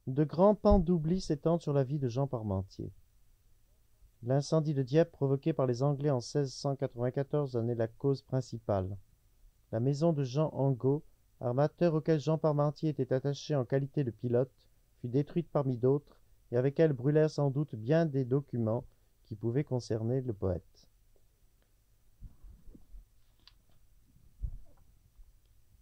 De grands pans d'oubli s'étendent sur la vie de Jean Parmentier. L'incendie de Dieppe provoqué par les Anglais en 1694 en est la cause principale. La maison de Jean Angot, armateur auquel Jean Parmentier était attaché en qualité de pilote, fut détruite parmi d'autres, et avec elle brûlèrent sans doute bien des documents qui pouvaient concerner le poète.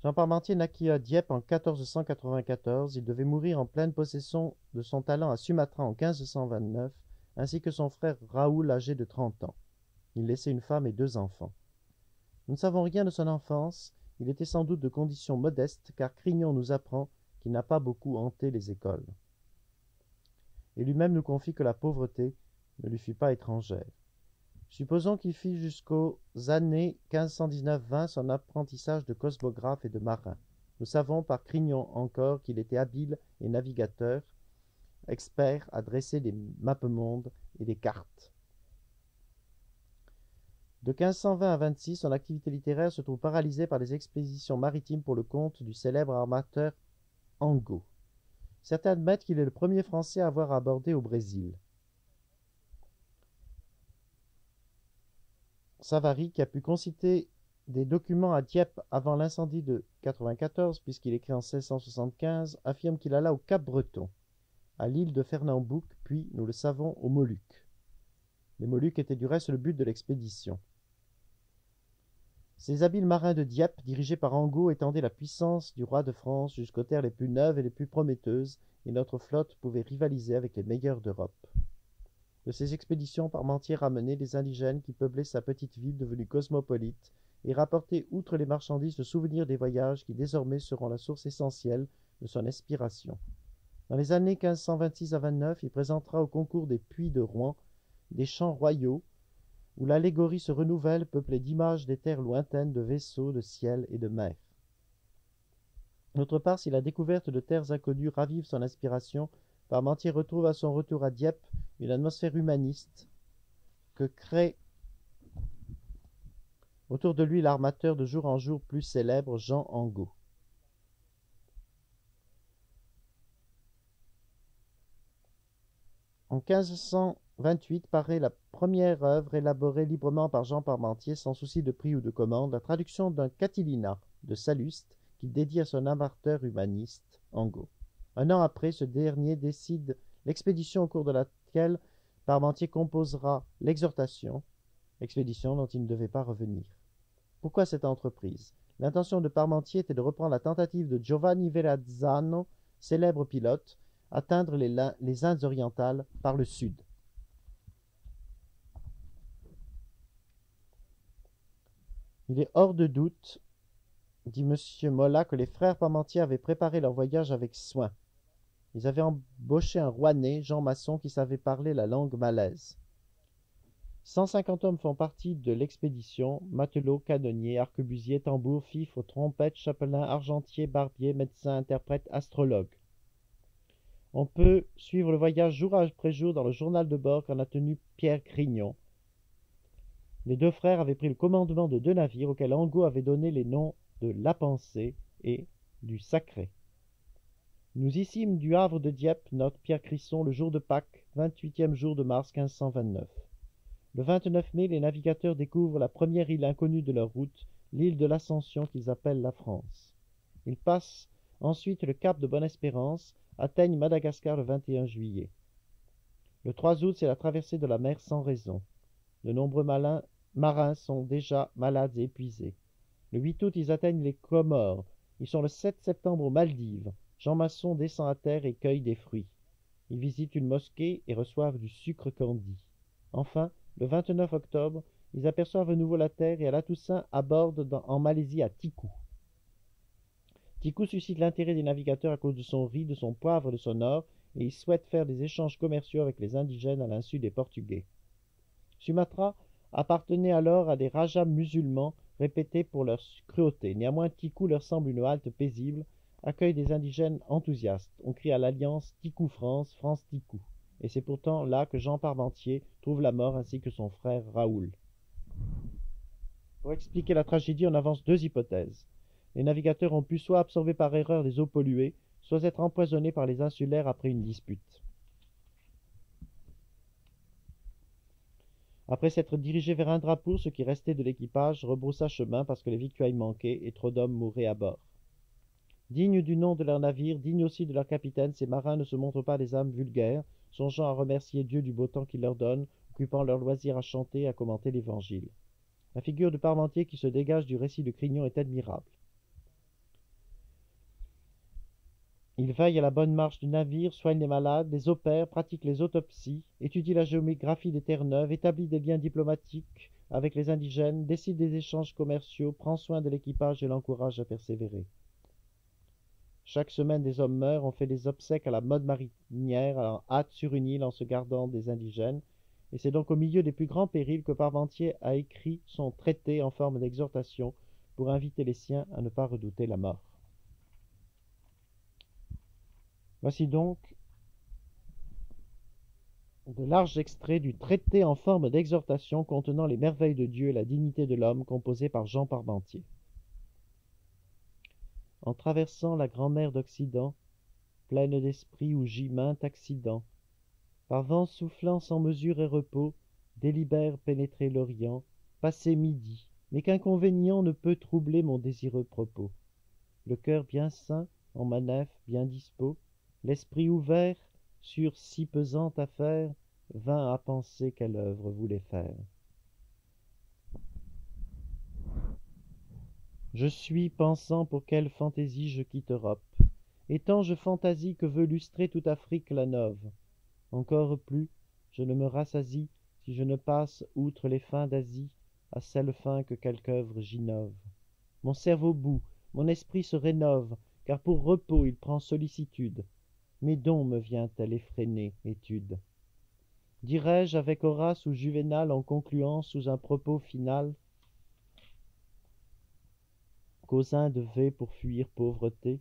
Jean Parmentier naquit à Dieppe en 1494. Il devait mourir en pleine possession de son talent à Sumatra en 1529, ainsi que son frère Raoul âgé de 30 ans. Il laissait une femme et 2 enfants. Nous ne savons rien de son enfance. Il était sans doute de condition modeste, car Crignon nous apprend qu'il n'a pas beaucoup hanté les écoles. Et lui-même nous confie que la pauvreté ne lui fut pas étrangère. Supposons qu'il fit jusqu'aux années 1519-20 son apprentissage de cosmographe et de marin. Nous savons par Crignon encore qu'il était habile et navigateur, expert à dresser des mappemondes et des cartes. De 1520 à 26, son activité littéraire se trouve paralysée par des expéditions maritimes pour le compte du célèbre armateur Angot. Certains admettent qu'il est le premier Français à avoir abordé au Brésil. Savary, qui a pu consulter des documents à Dieppe avant l'incendie de 94, puisqu'il écrit en 1675, affirme qu'il alla au Cap-Breton, à l'île de Fernambouc, puis, nous le savons, aux Moluques. Les Moluques étaient du reste le but de l'expédition. Ces habiles marins de Dieppe, dirigés par Angot, étendaient la puissance du roi de France jusqu'aux terres les plus neuves et les plus prometteuses, et notre flotte pouvait rivaliser avec les meilleures d'Europe. De ces expéditions, Parmentier ramenait les indigènes qui peuplaient sa petite ville devenue cosmopolite et rapportait outre les marchandises le souvenir des voyages qui désormais seront la source essentielle de son inspiration. Dans les années 1526 à 29, il présentera au concours des Puys de Rouen des chants royaux où l'allégorie se renouvelle, peuplée d'images des terres lointaines, de vaisseaux, de ciel et de mer. D'autre part, si la découverte de terres inconnues ravive son inspiration, Parmentier retrouve à son retour à Dieppe une atmosphère humaniste que crée autour de lui l'armateur de jour en jour plus célèbre Jean Angot. En 1528 paraît la première œuvre élaborée librement par Jean Parmentier sans souci de prix ou de commande, la traduction d'un Catilina de Salluste qu'il dédie à son amateur humaniste Angot. Un an après, ce dernier décide l'expédition au cours de laquelle Parmentier composera l'exhortation, expédition dont il ne devait pas revenir. Pourquoi cette entreprise? L'intention de Parmentier était de reprendre la tentative de Giovanni Verrazzano, célèbre pilote, atteindre les Indes orientales par le sud. Il est hors de doute, dit M. Mola, que les frères Parmentier avaient préparé leur voyage avec soin. Ils avaient embauché un Rouennais, Jean Masson, qui savait parler la langue malaise. 150 hommes font partie de l'expédition, matelots, canonniers, arquebusiers, tambours, fifres, trompettes, chapelains, argentiers, barbiers, médecins, interprètes, astrologues. On peut suivre le voyage jour après jour dans le journal de bord qu'en a tenu Pierre Crignon. Les deux frères avaient pris le commandement de 2 navires auxquels Angot avait donné les noms de La Pensée et du Sacré. Nous issîmes du Havre de Dieppe, note Pierre Crisson, le jour de Pâques, 28e jour de mars 1529. Le 29 mai, les navigateurs découvrent la première île inconnue de leur route, l'île de l'Ascension qu'ils appellent la France. Ils passent ensuite le cap de Bonne-Espérance, atteignent Madagascar le 21 juillet. Le 3 août, c'est la traversée de la mer sans raison. De nombreux marins sont déjà malades et épuisés. Le 8 août, ils atteignent les Comores. Ils sont le 7 septembre aux Maldives. Jean Masson descend à terre et cueille des fruits. Ils visitent une mosquée et reçoivent du sucre candi. Enfin, le 29 octobre, ils aperçoivent à nouveau la terre et à la Toussaint abordent en Malaisie à Tikou. Tikou suscite l'intérêt des navigateurs à cause de son riz, de son poivre et de son or, et ils souhaitent faire des échanges commerciaux avec les indigènes à l'insu des Portugais. Sumatra appartenait alors à des rajas musulmans réputés pour leur cruauté. Néanmoins, Tikou leur semble une halte paisible, accueille des indigènes enthousiastes. On crie à l'alliance Tikou-France, France-Tikou. Et c'est pourtant là que Jean Parmentier trouve la mort ainsi que son frère Raoul. Pour expliquer la tragédie, on avance 2 hypothèses. Les navigateurs ont pu soit absorber par erreur les eaux polluées, soit être empoisonné par les insulaires après une dispute. Après s'être dirigé vers un drapeau, ce qui restait de l'équipage rebroussa chemin parce que les victuailles manquaient et trop d'hommes mouraient à bord. Dignes du nom de leur navire, dignes aussi de leur capitaine, ces marins ne se montrent pas des âmes vulgaires, songeant à remercier Dieu du beau temps qu'il leur donne, occupant leur loisir à chanter et à commenter l'Évangile. La figure de Parmentier qui se dégage du récit de Crignon est admirable. Il veille à la bonne marche du navire, soigne les malades, les opère, pratique les autopsies, étudie la géographie des terres neuves, établit des liens diplomatiques avec les indigènes, décide des échanges commerciaux, prend soin de l'équipage et l'encourage à persévérer. Chaque semaine, des hommes meurent, on fait des obsèques à la mode marinière, en hâte sur une île en se gardant des indigènes, et c'est donc au milieu des plus grands périls que Parmentier a écrit son traité en forme d'exhortation pour inviter les siens à ne pas redouter la mort. Voici donc de larges extraits du traité en forme d'exhortation contenant les merveilles de Dieu et la dignité de l'homme, composé par Jean Parmentier. En traversant la grand-mer d'Occident, pleine d'esprit où gît maint accident, par vent soufflant sans mesure et repos, délibère pénétrer l'Orient, passer midi, mais qu'inconvénient ne peut troubler mon désireux propos. Le cœur bien sain, en ma nef bien dispos, l'esprit ouvert sur si pesante affaire, vint à penser quelle œuvre voulait faire. Je suis pensant pour quelle fantaisie je quitte Europe, et tant je fantasie que veut lustrer toute Afrique la nove. Encore plus, je ne me rassasie si je ne passe outre les fins d'Asie à celle fin que quelque œuvre j'innove. Mon cerveau bout, mon esprit se rénove, car pour repos il prend sollicitude. Mais dont me vient-elle effrénée étude? Dirais-je avec Horace ou Juvénal en concluant sous un propos final qu'aux uns devait pour fuir pauvreté,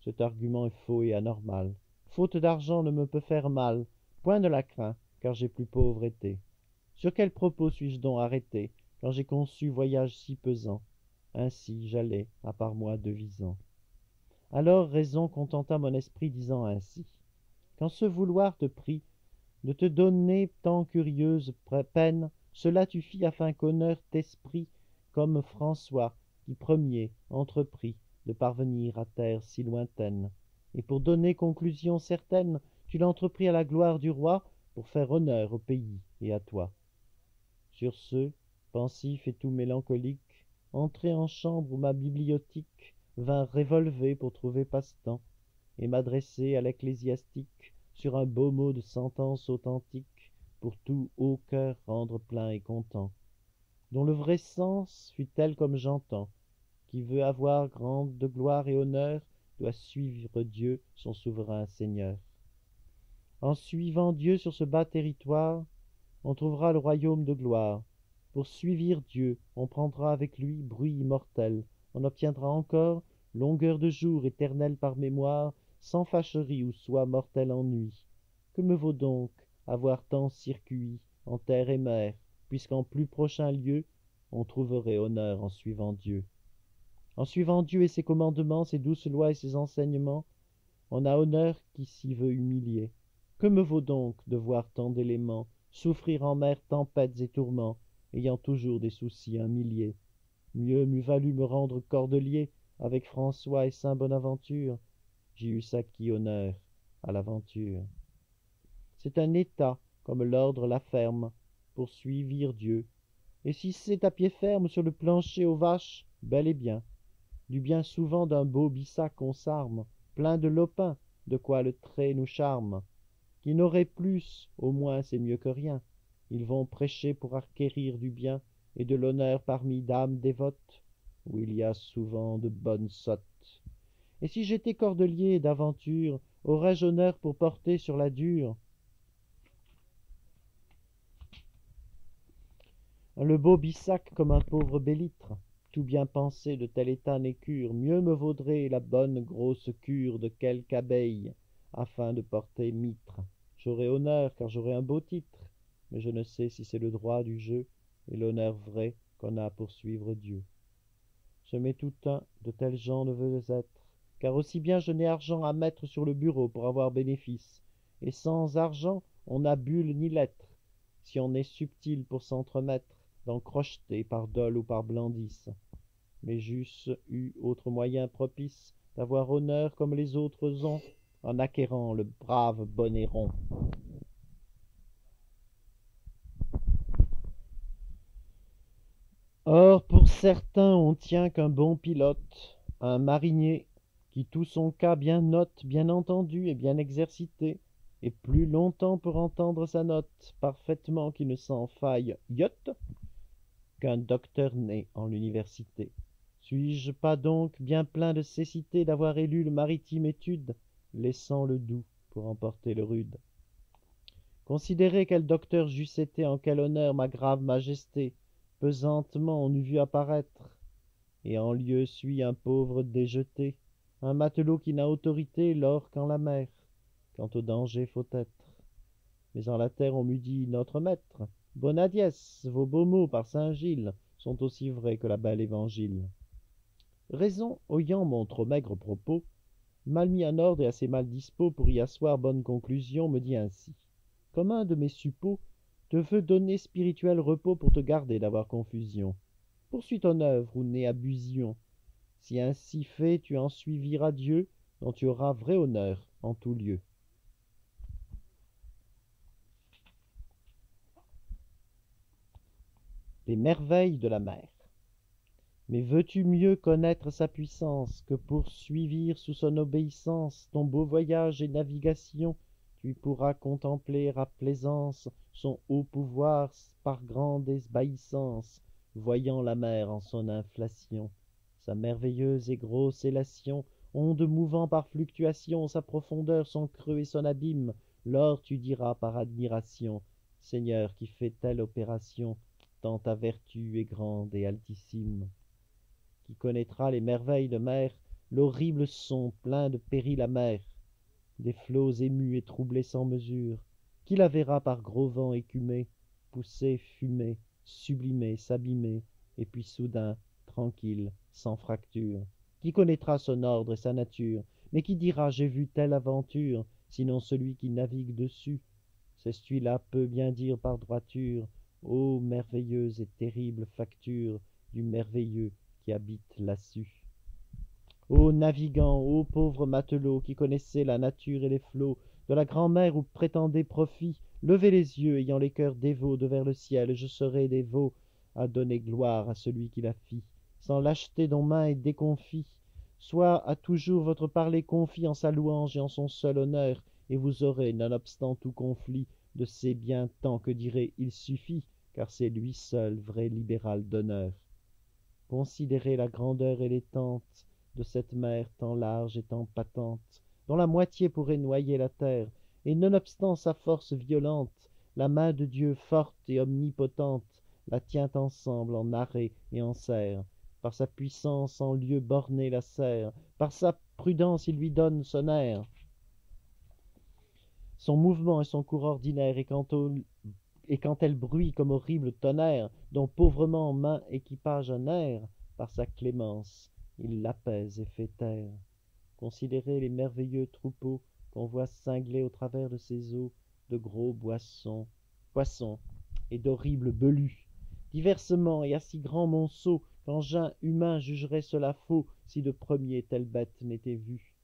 cet argument est faux et anormal. Faute d'argent ne me peut faire mal, point de la craint, car j'ai plus pauvre été. Sur quel propos suis-je donc arrêté, quand j'ai conçu voyage si pesant? Ainsi j'allais, à part moi devisant. Alors raison contenta mon esprit, disant ainsi: quand ce vouloir te prit de te donner tant curieuse peine, cela tu fis afin qu'honneur t'esprit, comme François, qui premier entreprit de parvenir à terre si lointaine. Et pour donner conclusion certaine, tu l'entrepris à la gloire du roi, pour faire honneur au pays et à toi. Sur ce, pensif et tout mélancolique, entré en chambre où ma bibliothèque vint révolver pour trouver passe-temps, et m'adresser à l'ecclésiastique sur un beau mot de sentence authentique, pour tout haut cœur rendre plein et content, dont le vrai sens fut tel comme j'entends: qui veut avoir grande de gloire et honneur doit suivre Dieu, son souverain Seigneur. En suivant Dieu sur ce bas territoire, on trouvera le royaume de gloire. Pour suivre Dieu, on prendra avec lui bruit immortel, on obtiendra encore longueur de jour éternelle par mémoire, sans fâcherie ou soit mortel ennui. Que me vaut donc avoir tant circuit en terre et mer, puisqu'en plus prochain lieu on trouverait honneur en suivant Dieu. En suivant Dieu et ses commandements, ses douces lois et ses enseignements, on a honneur qui s'y veut humilier. Que me vaut donc de voir tant d'éléments, souffrir en mer tempêtes et tourments, ayant toujours des soucis un millier? Mieux m'eût valu me rendre cordelier avec François et saint Bonaventure, j'y eusse acquis honneur à l'aventure. C'est un état, comme l'ordre l'afferme, pour suivre Dieu, et si c'est à pied ferme sur le plancher aux vaches, bel et bien. Du bien souvent d'un beau bissac on s'arme, plein de lopins, de quoi le trait nous charme. Qui n'aurait plus, au moins c'est mieux que rien. Ils vont prêcher pour acquérir du bien et de l'honneur parmi dames dévotes, où il y a souvent de bonnes sottes. Et si j'étais cordelier d'aventure, aurais-je honneur pour porter sur la dure le beau bissac comme un pauvre bélitre? Tout bien pensé de tel état n'est cure, mieux me vaudrait la bonne grosse cure de quelque abeille, afin de porter mitre. J'aurai honneur, car j'aurai un beau titre, mais je ne sais si c'est le droit du jeu et l'honneur vrai qu'on a pour suivre Dieu. Je mets tout un, de tels gens ne veux être, car aussi bien je n'ai argent à mettre sur le bureau pour avoir bénéfice, et sans argent on n'a bulle ni lettre, si on est subtil pour s'entremettre, dans crocheter par dol ou par blandice. Mais j'eusse eu autre moyen propice d'avoir honneur comme les autres ont, en acquérant le brave bonnet rond. Or, pour certains, on tient qu'un bon pilote, un marinier, qui tout son cas bien note, bien entendu et bien exercité, et plus longtemps pour entendre sa note, parfaitement qu'il ne s'en faille yot, qu'un docteur né en l'université. Suis-je pas donc bien plein de cécité d'avoir élu le maritime étude, laissant le doux pour emporter le rude? Considérez quel docteur j'eusse été, en quel honneur ma grave majesté pesantement on eût vu apparaître, et en lieu suis un pauvre déjeté, un matelot qui n'a autorité lors qu'en la mer, quand au danger faut être. Mais en la terre on m'eût dit notre maître, Bonadies, vos beaux mots par Saint-Gilles sont aussi vrais que la belle évangile. Raison, oyant mon trop maigre propos, mal mis en ordre et assez mal dispo pour y asseoir bonne conclusion, me dit ainsi. Comme un de mes suppôts te veut donner spirituel repos pour te garder d'avoir confusion. Poursuis ton œuvre ou n'aie abusion. Si ainsi fait, tu en suiviras Dieu, dont tu auras vrai honneur en tout lieu. Les merveilles de la mer. Mais veux-tu mieux connaître sa puissance que pour suivre sous son obéissance ton beau voyage et navigation, tu pourras contempler à plaisance son haut pouvoir par grande ébahissance, voyant la mer en son inflation, sa merveilleuse et grosse élation, onde mouvant par fluctuation, sa profondeur, son creux et son abîme. Lors tu diras par admiration, Seigneur qui fais telle opération, tant ta vertu est grande et altissime. Qui connaîtra les merveilles de mer, l'horrible son plein de périls amers, des flots émus et troublés sans mesure, qui la verra par gros vents écumés, pousser, fumer, sublimer, s'abîmer, et puis soudain, tranquille, sans fracture, qui connaîtra son ordre et sa nature, mais qui dira j'ai vu telle aventure, sinon celui qui navigue dessus, c'est celui-là peut bien dire par droiture, ô merveilleuse et terrible facture du merveilleux qui habite là-dessus. Ô navigants, ô pauvres matelots qui connaissez la nature et les flots de la grand-mer où prétendez profit, levez les yeux, ayant les cœurs dévots devers le ciel, je serai dévot à donner gloire à celui qui la fit, sans lâcheté dont main est déconfit. Soit à toujours votre parler confit en sa louange et en son seul honneur, et vous aurez, nonobstant tout conflit, de ces biens tant que direz il suffit, car c'est lui seul vrai libéral d'honneur. Considérez la grandeur et l'étente de cette mer tant large et tant patente, dont la moitié pourrait noyer la terre, et nonobstant sa force violente, la main de Dieu forte et omnipotente la tient ensemble en arrêt et en serre. Par sa puissance en lieu borné la serre, par sa prudence il lui donne son air, son mouvement et son cours ordinaire, et quand elle bruit comme horrible tonnerre, dont pauvrement main équipage un air, par sa clémence il l'apaise et fait taire. Considérez les merveilleux troupeaux qu'on voit cingler au travers de ces eaux de gros poissons et d'horribles belus, diversement et à si grand monceau qu'engin humain jugerait cela faux si de premier telle bête n'était vue.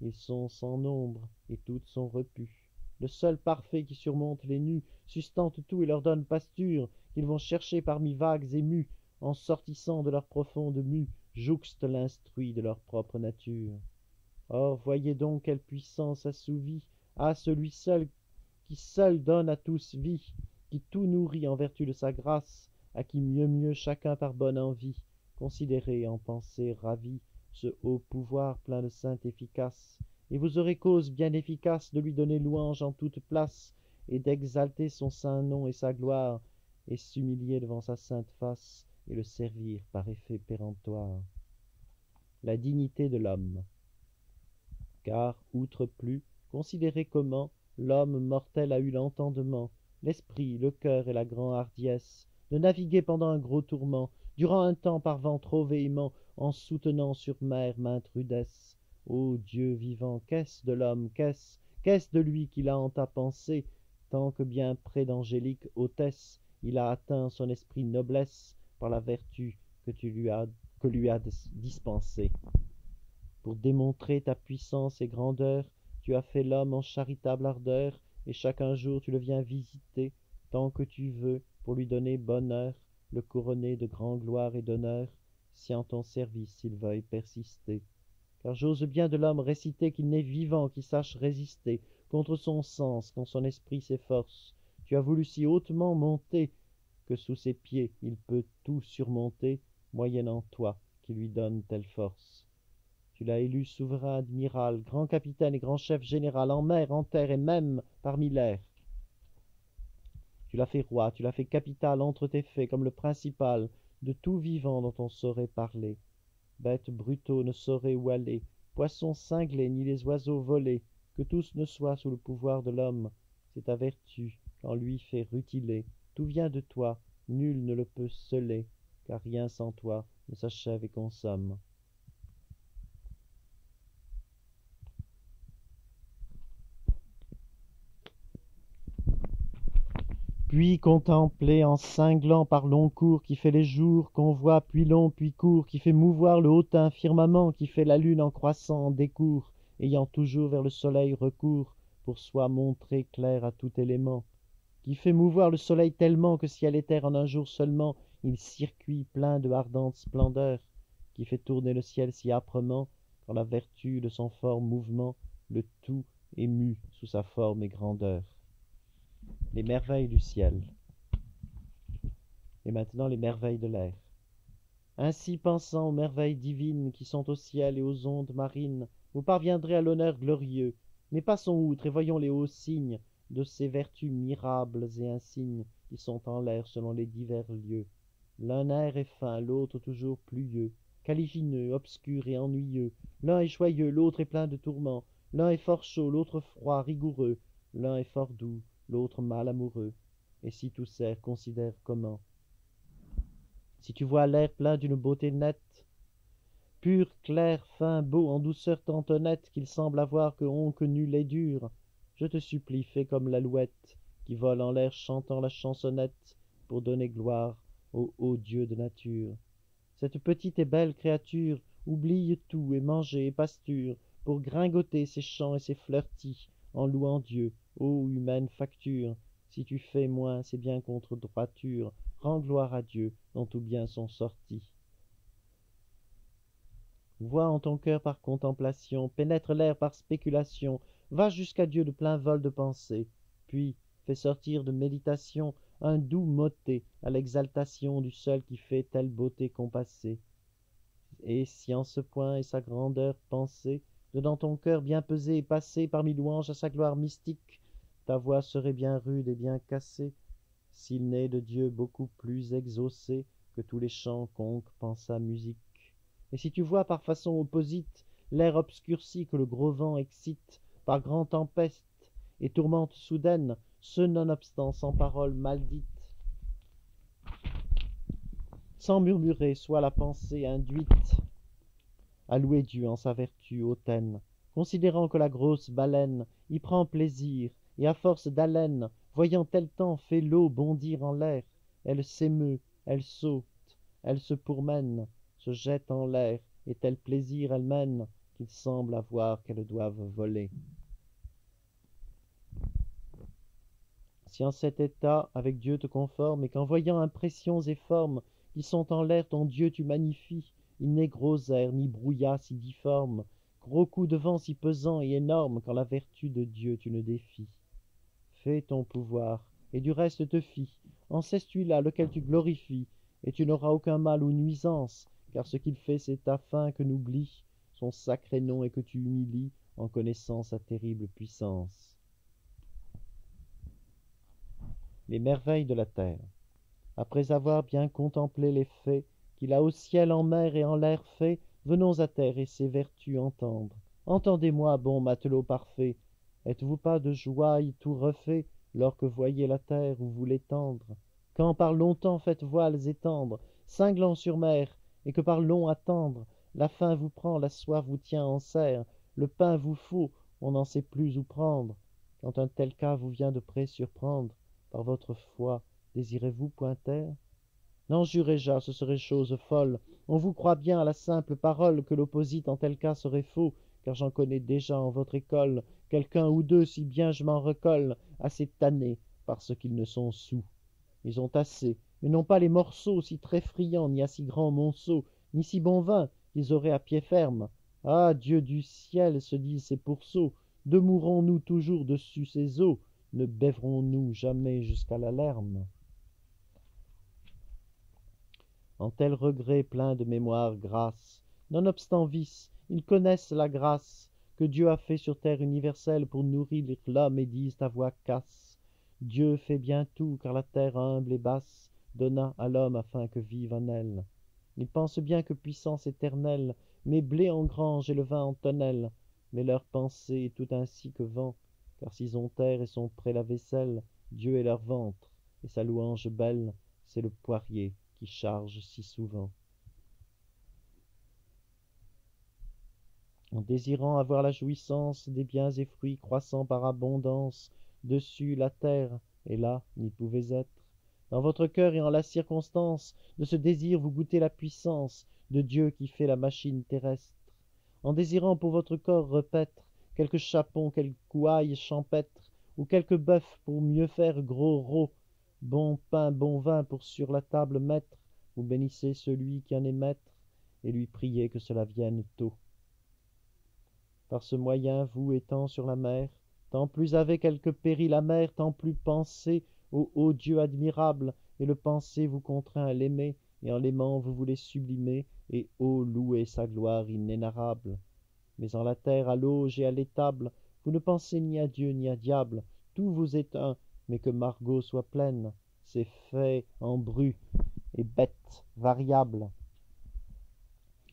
Ils sont sans nombre et toutes sont repues. Le seul parfait qui surmonte les nus sustente tout et leur donne pasture, qu'ils vont chercher parmi vagues émues, en sortissant de leur profonde mue, jouxte l'instruit de leur propre nature. Or, voyez donc quelle puissance assouvie a celui seul qui seul donne à tous vie, qui tout nourrit en vertu de sa grâce, à qui mieux chacun par bonne envie. Considérez en pensée ravie ce haut pouvoir plein de sainte efficace, et vous aurez cause bien efficace de lui donner louange en toute place, et d'exalter son saint nom et sa gloire, et s'humilier devant sa sainte face, et le servir par effet péremptoire. La dignité de l'homme. Car, outre plus, considérez comment l'homme mortel a eu l'entendement, l'esprit, le cœur et la grande hardiesse de naviguer pendant un gros tourment, durant un temps par vent trop véhément, en soutenant sur mer mainte rudesse, Ô Dieu vivant, qu'est-ce de l'homme, qu'est-ce de lui qu'il a en ta pensée, tant que bien près d'angélique hôtesse, il a atteint son esprit noblesse par la vertu que lui a dispensée. Pour démontrer ta puissance et grandeur, tu as fait l'homme en charitable ardeur, et chacun jour tu le viens visiter, tant que tu veux, pour lui donner bonheur, le couronner de grand gloire et d'honneur, si en ton service il veuille persister. Car j'ose bien de l'homme réciter qu'il n'est vivant qui sache résister contre son sens quand son esprit s'efforce. Tu as voulu si hautement monter que sous ses pieds il peut tout surmonter, moyennant toi qui lui donnes telle force. Tu l'as élu souverain admiral, grand capitaine et grand chef général, en mer, en terre et même parmi l'air. Tu l'as fait roi, tu l'as fait capital entre tes faits, comme le principal de tout vivant dont on saurait parler. Bêtes brutaux ne sauraient où aller, poissons cinglés, ni les oiseaux volés, que tous ne soient sous le pouvoir de l'homme. C'est ta vertu qu'en lui fait rutiler. Tout vient de toi, nul ne le peut sceller, car rien sans toi ne s'achève et consomme. Puis contempler en cinglant par long cours qui fait les jours qu'on voit puis long puis court, qui fait mouvoir le hautain firmament, qui fait la lune en croissant en décours, ayant toujours vers le soleil recours, pour soi montrer clair à tout élément, qui fait mouvoir le soleil tellement que ciel et terre en un jour seulement, il circuit plein de ardente splendeur, qui fait tourner le ciel si âprement, quand la vertu de son fort mouvement, le tout est mu sous sa forme et grandeur. Les merveilles du ciel. Et maintenant les merveilles de l'air. Ainsi pensant aux merveilles divines qui sont au ciel et aux ondes marines, vous parviendrez à l'honneur glorieux. Mais passons outre et voyons les hauts signes de ces vertus mirables et insignes qui sont en l'air selon les divers lieux. L'un air est fin, l'autre toujours pluvieux, caligineux, obscur et ennuyeux. L'un est joyeux, l'autre est plein de tourments. L'un est fort chaud, l'autre froid, rigoureux. L'un est fort doux, l'autre mal amoureux. Et si tout sert, considère comment. Si tu vois l'air plein d'une beauté nette, pur, clair, fin, beau, en douceur tant honnête qu'il semble avoir que honte nulle et dure, je te supplie, fais comme l'alouette qui vole en l'air chantant la chansonnette pour donner gloire au haut Dieu de nature. Cette petite et belle créature oublie tout et manger et pasture pour gringoter ses chants et ses flirtis en louant Dieu, ô humaine facture. Si tu fais moins, c'est bien contre droiture. Rends gloire à Dieu, dont tout bien sont sortis. Vois en ton cœur par contemplation, pénètre l'air par spéculation, va jusqu'à Dieu de plein vol de pensée, puis fais sortir de méditation un doux motet à l'exaltation du seul qui fait telle beauté compassée. Et si en ce point est sa grandeur pensée, de dans ton cœur bien pesé et passé parmi louanges à sa gloire mystique, ta voix serait bien rude et bien cassée, s'il n'est de Dieu beaucoup plus exaucé que tous les chants qu'onque pensa musique. Et si tu vois par façon opposite l'air obscurci que le gros vent excite par grand tempête et tourmente soudaine, ce nonobstant sans parole maldite, sans murmurer soit la pensée induite à louer Dieu en sa vertu hautaine, considérant que la grosse baleine y prend plaisir, et à force d'haleine, voyant tel temps fait l'eau bondir en l'air, elle s'émeut, elle saute, elle se pourmène, se jette en l'air, et tel plaisir elle mène, qu'il semble avoir qu'elle doive voler. Si en cet état avec Dieu te conformes, et qu'en voyant impressions et formes qui sont en l'air ton Dieu tu magnifies, il n'est gros air ni brouillard si difforme, gros coup de vent si pesant et énorme, quand la vertu de Dieu tu ne défies. Fais ton pouvoir, et du reste te fie, en celui-là lequel tu glorifies, et tu n'auras aucun mal ou nuisance, car ce qu'il fait c'est afin que n'oublies son sacré nom et que tu humilies en connaissant sa terrible puissance. Les merveilles de la terre. Après avoir bien contemplé les faits qu'il a au ciel, en mer et en l'air fait, venons à terre et ses vertus entendre. Entendez-moi, bon matelot parfait, êtes-vous pas de joie y tout refait, lors que voyez la terre où vous l'étendre, quand par longtemps faites voiles étendre, cinglant sur mer, et que par long attendre, la faim vous prend, la soif vous tient en serre, le pain vous faut, on n'en sait plus où prendre. Quand un tel cas vous vient de près surprendre, par votre foi, désirez-vous point taire? N'en jurez-je, ce serait chose folle. On vous croit bien à la simple parole que l'opposite en tel cas serait faux, car j'en connais déjà en votre école quelqu'un ou deux, si bien je m'en recolle, assez tannés parce qu'ils ne sont soûls. Ils ont assez, mais n'ont pas les morceaux si très friands, ni assez grand monceau, ni si bon vin qu'ils auraient à pied ferme. Ah, Dieu du ciel, se disent ces pourceaux, de mourrons-nous toujours dessus ces eaux, ne bèverons-nous jamais jusqu'à la lerme? En tel regret plein de mémoire grasse, nonobstant vice, ils connaissent la grâce que Dieu a fait sur terre universelle pour nourrir l'homme et disent à voix casse: Dieu fait bien tout, car la terre humble et basse donna à l'homme afin que vive en elle. Ils pensent bien que puissance éternelle met blé en grange et le vin en tonnelle, mais leur pensée est tout ainsi que vent, car s'ils ont terre et sont près la vaisselle, Dieu est leur ventre, et sa louange belle, c'est le poirier qui charge si souvent. En désirant avoir la jouissance des biens et fruits croissant par abondance dessus la terre, et là n'y pouvez être. Dans votre cœur et en la circonstance de ce désir vous goûtez la puissance de Dieu qui fait la machine terrestre. En désirant pour votre corps repaître quelque chapon, quelque ouaille champêtre, ou quelque bœuf pour mieux faire gros rot, bon pain, bon vin pour sur la table mettre, vous bénissez celui qui en est maître, et lui priez que cela vienne tôt. Par ce moyen, vous étant sur la mer, tant plus avez quelque péril amer, tant plus pensez au haut Dieu admirable, et le penser vous contraint à l'aimer, et en l'aimant vous voulez sublimer, et haut louer sa gloire inénarrable. Mais en la terre, à l'auge et à l'étable, vous ne pensez ni à Dieu ni à diable, tout vous est un, mais que Margot soit pleine, c'est fait en bru et bête variable,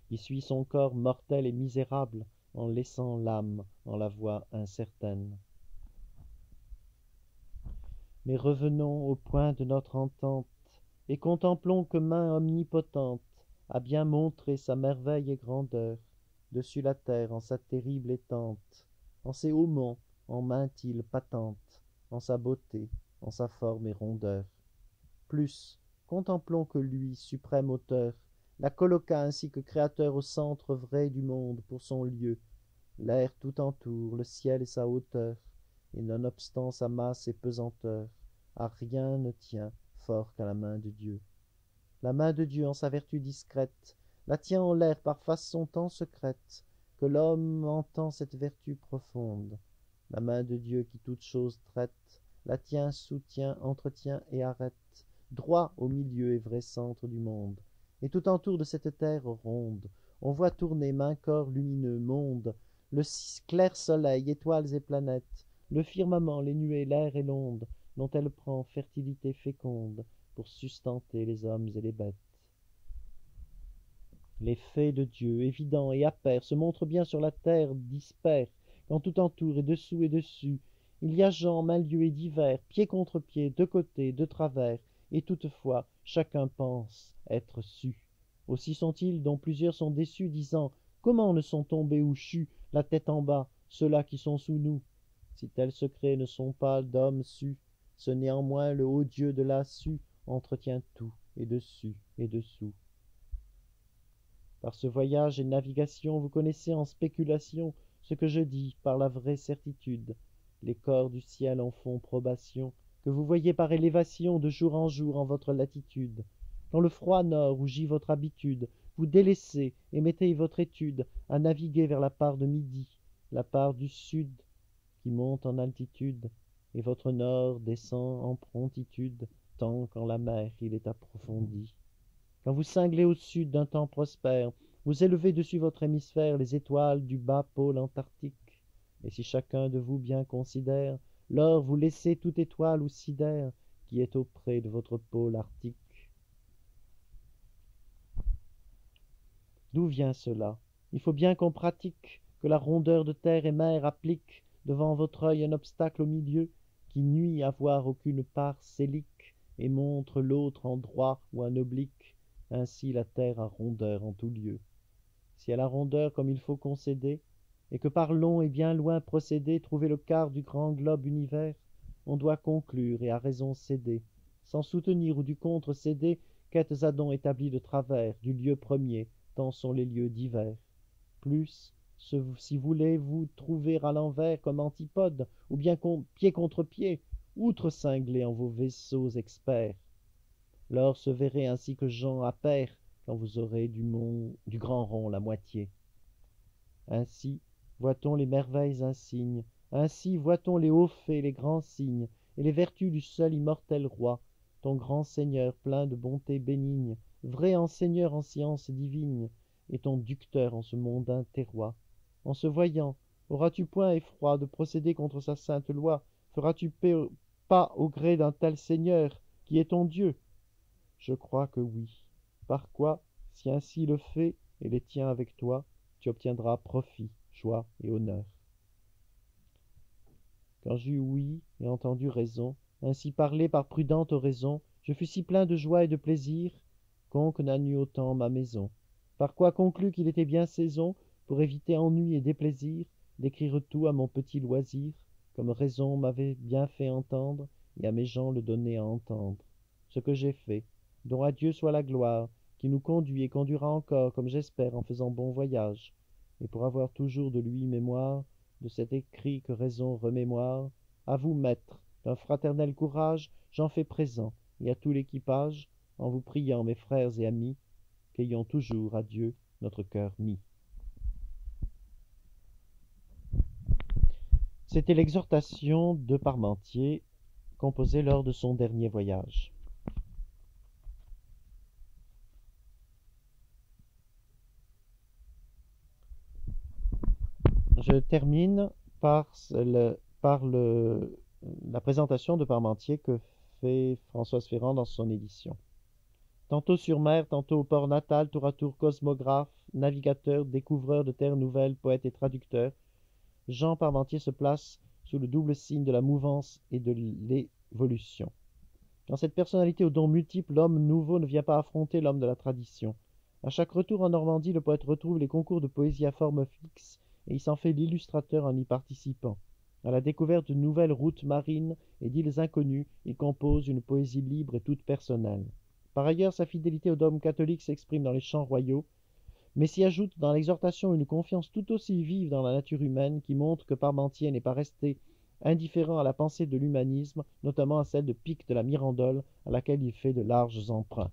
qui suit son corps mortel et misérable, en laissant l'âme en la voie incertaine. Mais revenons au point de notre entente, et contemplons que main omnipotente a bien montré sa merveille et grandeur, dessus la terre en sa terrible étente, en ses hauts monts, en maintes îles patentes, en sa beauté, en sa forme et rondeur. Plus, contemplons que lui, suprême auteur, la colloqua ainsi que créateur au centre vrai du monde pour son lieu. L'air tout entoure, le ciel et sa hauteur, et nonobstant sa masse et pesanteur, à rien ne tient fort qu'à la main de Dieu. La main de Dieu en sa vertu discrète la tient en l'air par façon tant secrète que l'homme entend cette vertu profonde. La main de Dieu qui toutes choses traite la tient, soutient, entretient et arrête, droit au milieu et vrai centre du monde. Et tout entour de cette terre ronde, on voit tourner maint corps lumineux, monde, le clair soleil, étoiles et planètes, le firmament, les nuées, l'air et l'onde, dont elle prend fertilité féconde pour sustenter les hommes et les bêtes. Les faits de Dieu, évidents et apairs, se montrent bien sur la terre dispares, quand tout entoure et dessous et dessus, il y a gens, maint lieu et divers, pied contre pied, de côté, de travers, et toutefois chacun pense être su. Aussi sont-ils dont plusieurs sont déçus, disant: comment ne sont tombés ou chus, la tête en bas, ceux-là qui sont sous nous? Si tels secrets ne sont pas d'hommes sus, ce néanmoins le haut Dieu de là su entretient tout, et dessus et dessous. Par ce voyage et navigation, vous connaissez en spéculation ce que je dis par la vraie certitude. Les corps du ciel en font probation, que vous voyez par élévation de jour en jour en votre latitude. Dans le froid nord où gît votre habitude, vous délaissez et mettez votre étude à naviguer vers la part de midi, la part du sud qui monte en altitude, et votre nord descend en prontitude, tant qu'en la mer il est approfondi. Quand vous cinglez au sud d'un temps prospère, vous élevez dessus votre hémisphère les étoiles du bas pôle antarctique. Et si chacun de vous bien considère, lors vous laissez toute étoile ou sidère qui est auprès de votre pôle arctique. D'où vient cela? Il faut bien qu'on pratique, que la rondeur de terre et mer applique devant votre œil un obstacle au milieu, qui nuit à voir aucune part célique, et montre l'autre en droit ou en oblique. Ainsi la terre a rondeur en tout lieu. Si à la rondeur comme il faut concéder, et que par long et bien loin procédé, trouver le quart du grand globe univers, on doit conclure et à raison céder, sans soutenir ou du contre céder, qu'êtes Adon établi de travers, du lieu premier, tant sont les lieux divers. Plus, si voulez-vous trouver à l'envers comme antipode, ou bien pied contre pied, outre cinglé en vos vaisseaux experts, lors se verrez ainsi que Jean à pair, quand vous aurez du grand rond la moitié. Ainsi voit-on les merveilles insignes, ainsi voit-on les hauts faits, les grands signes, et les vertus du seul immortel roi, ton grand Seigneur plein de bonté bénigne, vrai enseigneur en sciences divines, et ton ducteur en ce mondain terroir. En se voyant, auras-tu point effroi de procéder contre sa sainte loi? Feras-tu pas au gré d'un tel Seigneur, qui est ton Dieu? Je crois que oui. Par quoi, si ainsi le fait, et les tiens avec toi, tu obtiendras profit, joie et honneur. Quand j'eus ouï et entendu raison, ainsi parler par prudente oraison, je fus si plein de joie et de plaisir, qu'on n'a n'eût autant ma maison. Par quoi conclus qu'il était bien saison, pour éviter ennui et déplaisir, d'écrire tout à mon petit loisir, comme raison m'avait bien fait entendre, et à mes gens le donner à entendre. Ce que j'ai fait, dont à Dieu soit la gloire, qui nous conduit et conduira encore, comme j'espère, en faisant bon voyage, et pour avoir toujours de lui mémoire, de cet écrit que raison remémore, à vous, maître, d'un fraternel courage, j'en fais présent, et à tout l'équipage, en vous priant, mes frères et amis, qu'ayons toujours à Dieu notre cœur mis. C'était l'exhortation de Parmentier, composée lors de son dernier voyage. Je termine par la présentation de Parmentier que fait Françoise Ferrand dans son édition. Tantôt sur mer, tantôt au port natal, tour à tour cosmographe, navigateur, découvreur de terres nouvelles, poète et traducteur, Jean Parmentier se place sous le double signe de la mouvance et de l'évolution. Dans cette personnalité aux dons multiples, l'homme nouveau ne vient pas affronter l'homme de la tradition. À chaque retour en Normandie, le poète retrouve les concours de poésie à forme fixe, et il s'en fait l'illustrateur en y participant. À la découverte de nouvelles routes marines et d'îles inconnues, il compose une poésie libre et toute personnelle. Par ailleurs, sa fidélité au dogme catholique s'exprime dans les chants royaux, mais s'y ajoute dans l'exhortation une confiance tout aussi vive dans la nature humaine qui montre que Parmentier n'est pas resté indifférent à la pensée de l'humanisme, notamment à celle de Pic de la Mirandole, à laquelle il fait de larges emprunts.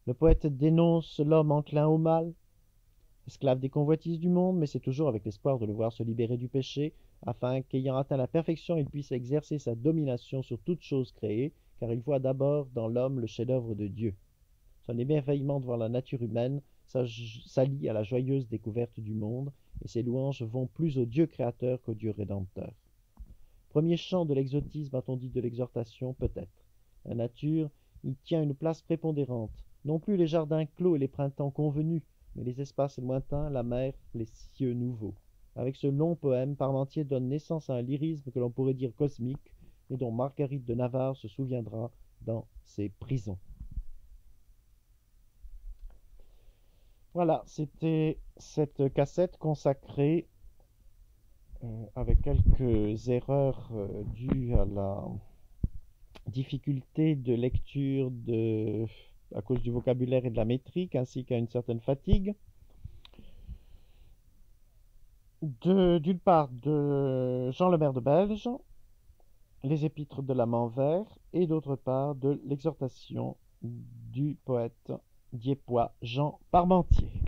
Le poète dénonce l'homme enclin au mal, esclave des convoitises du monde, mais c'est toujours avec l'espoir de le voir se libérer du péché, afin qu'ayant atteint la perfection, il puisse exercer sa domination sur toute chose créée, car il voit d'abord dans l'homme le chef-d'œuvre de Dieu. Son émerveillement devant la nature humaine s'allie à la joyeuse découverte du monde, et ses louanges vont plus au Dieu créateur qu'au Dieu rédempteur. Premier chant de l'exotisme, a-t-on dit de l'exhortation, peut-être. La nature y tient une place prépondérante, non plus les jardins clos et les printemps convenus, mais les espaces lointains, la mer, les cieux nouveaux. Avec ce long poème, Parmentier donne naissance à un lyrisme que l'on pourrait dire cosmique, et dont Marguerite de Navarre se souviendra dans ses prisons. Voilà, c'était cette cassette consacrée, avec quelques erreurs dues à la difficulté de lecture à cause du vocabulaire et de la métrique, ainsi qu'à une certaine fatigue. D'une part, de Jean Lemaire de Belge, les épîtres de l'amant vert, et d'autre part, de l'exhortation du poète diepois Jean Parmentier.